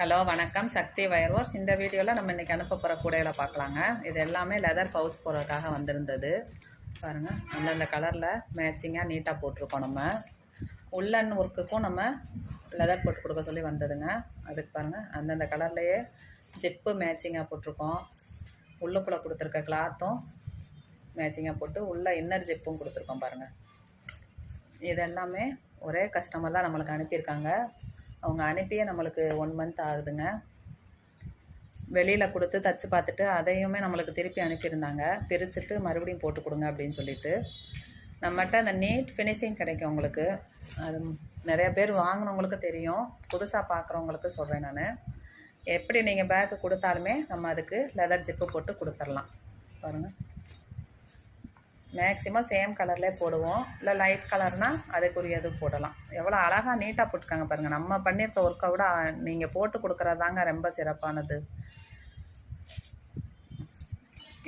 Hello வணக்கம், சக்தி வயர்வோர்ஸ். இந்த வீடியோவில் நம்ம இன்றைக்கி அனுப்ப போகிற கூடைகளை பார்க்கலாங்க. இது எல்லாமே லெதர் பவுச் போடுறதுக்காக வந்திருந்தது. பாருங்கள், அந்தந்த கலரில் மேட்சிங்காக நீட்டாக போட்டிருக்கோம். நம்ம உள்ளன் ஒர்க்குக்கும் நம்ம லெதர் போட்டு கொடுக்க சொல்லி வந்ததுங்க. அதுக்கு பாருங்கள், அந்தந்த கலர்லேயே ஜிப்பு மேட்சிங்காக போட்டிருக்கோம். உள்ளுக்குள்ளே கொடுத்துருக்க கிளாத்தும் மேட்சிங்காக போட்டு உள்ள இன்னர் ஜிப்பும் கொடுத்துருக்கோம். பாருங்கள், இது எல்லாமே ஒரே கஸ்டமர் தான் நம்மளுக்கு அனுப்பியிருக்காங்க. அவங்க அனுப்பியே நம்மளுக்கு 1 மந்த் ஆகுதுங்க. வெளியில் கொடுத்து தச்சு பார்த்துட்டு அதையுமே நம்மளுக்கு திருப்பி அனுப்பியிருந்தாங்க. பிரிச்சுட்டு மறுபடியும் போட்டு கொடுங்க அப்படின்னு சொல்லிட்டு. நம்மகிட்ட அந்த நீட் ஃபினிஷிங் கிடைக்கும் உங்களுக்கு. அது நிறைய பேர் வாங்கினவங்களுக்கு தெரியும். புதுசாக பார்க்குறவங்களுக்கு சொல்கிறேன் நான். எப்படி நீங்கள் பேக்கு கொடுத்தாலுமே நம்ம அதுக்கு லெதர் ஜிப்பு போட்டு கொடுத்துடலாம். பாருங்கள், மேக்ஸிமம் சேம் கலர்லேயே போடுவோம். இல்லை லைட் கலர்னால் அதுக்குரியது போடலாம். எவ்வளோ அழகாக நீட்டாக போட்டிருக்காங்க பாருங்கள். நம்ம பண்ணியிருக்க ஒர்க்கை விட நீங்கள் போட்டு கொடுக்குறது தாங்க ரொம்ப சிறப்பானது.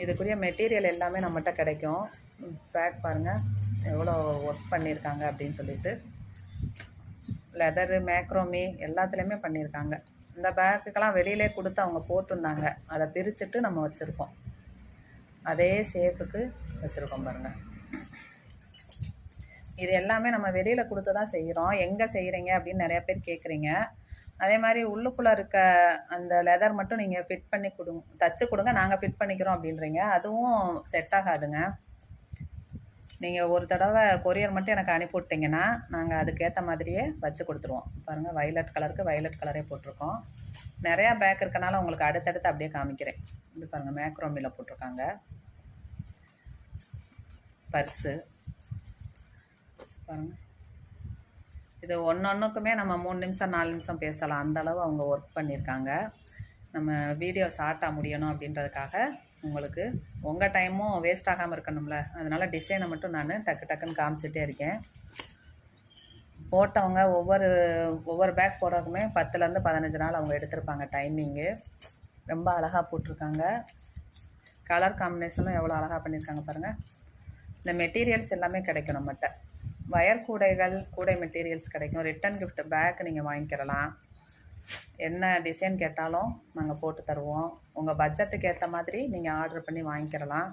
இதுக்குரிய மெட்டீரியல் எல்லாமே நம்மகிட்ட கிடைக்கும். பேக் பாருங்கள் எவ்வளோ ஒர்க் பண்ணியிருக்காங்க அப்படின்னு சொல்லிட்டு. லெதரு, மேக்ரோமி எல்லாத்துலேயுமே பண்ணியிருக்காங்க. இந்த பேக்குக்கெல்லாம் வெளியிலே கொடுத்து அவங்க போட்டிருந்தாங்க. அதை பிரிச்சுட்டு நம்ம வச்சுருக்கோம். அதே சேஃபுக்கு வச்சுருக்கோம் பாருங்கள். இது எல்லாமே நம்ம வெளியில் கொடுத்து தான் செய்கிறோம். எங்கே செய்கிறீங்க அப்படின்னு நிறையா பேர் கேட்குறீங்க. அதே மாதிரி உள்ளுக்குள்ளே இருக்க அந்த லெதர் மட்டும் நீங்கள் ஃபிட் பண்ணி தச்சு கொடுங்க, நாங்கள் ஃபிட் பண்ணிக்கிறோம் அப்படின்றீங்க. அதுவும் செட் ஆகாதுங்க. நீங்கள் ஒரு தடவை கொரியர் மட்டும் எனக்கு அனுப்பி விட்டிங்கன்னா நாங்கள் அதுக்கேற்ற மாதிரியே வச்சு கொடுத்துருவோம். பாருங்கள், வைலட் கலருக்கு வைலட் கலரே போட்டிருக்கோம். நிறையா பேக் இருக்கனால உங்களுக்கு அடுத்தடுத்து அப்படியே காமிக்கிறேன். இது பாருங்கள், மேக்ரோமியில் போட்டிருக்காங்க. பர்ஸு பாருங்கள், இது ஒன்றுக்குமே நம்ம 3 நிமிஷம் 4 நிமிஷம் பேசலாம். அந்தளவு அவங்க ஒர்க் பண்ணியிருக்காங்க. நம்ம வீடியோ ஷார்ட்டாக முடியணும் அப்படின்றதுக்காக உங்களுக்கு உங்கள் டைமும் வேஸ்ட் ஆகாமல் இருக்கணும்ல, அதனால் டிசைனை மட்டும் நான் டக்குன்னு காமிச்சிட்டே இருக்கேன். போட்டவங்க ஒவ்வொரு பேக் போடுறதுக்குமே 10லேருந்து 15 நாள் அவங்க எடுத்திருப்பாங்க டைமிங்கு. ரொம்ப அழகாக போட்டிருக்காங்க. கலர் காம்பினேஷனும் எவ்வளோ அழகாக பண்ணியிருக்காங்க பாருங்கள். இந்த மெட்டீரியல்ஸ் எல்லாமே கிடைக்கும் நம்மகிட்ட. வயர் கூடை மெட்டீரியல்ஸ் கிடைக்கும். ரிட்டன் கிஃப்ட் பேக் நீங்கள் வாங்கிக்கிறலாம். என்ன டிசைன் கேட்டாலும் நாங்கள் போட்டு தருவோம். உங்கள் பட்ஜெட்டுக்கு ஏற்ற மாதிரி நீங்கள் ஆர்டர் பண்ணி வாங்கிக்கிறலாம்.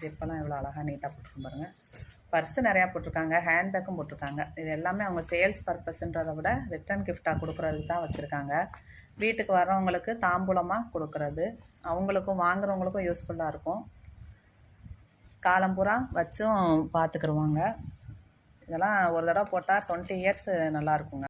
இப்போலாம் எவ்வளோ அழகாக நீட்டாக போட்டிருக்கோம் பாருங்கள். பர்ஸு நிறையா போட்டிருக்காங்க, ஹேண்ட்பேக்கும் போட்டிருக்காங்க. இது எல்லாமே அவங்க சேல்ஸ் பர்பஸ்ன்றதை விட ரிட்டன் கிஃப்டாக கொடுக்குறதுக்கு தான் வச்சுருக்காங்க. வீட்டுக்கு வர்றவங்களுக்கு தாம்பூலமாக கொடுக்குறது, அவங்களுக்கும் வாங்குறவங்களுக்கும் யூஸ்ஃபுல்லாக இருக்கும். காலம் பூரா வச்சும் பார்த்துக்குருவாங்க. இதெல்லாம் ஒரு தடவை போட்டால் 20 இயர்ஸ் நல்லாயிருக்குங்க.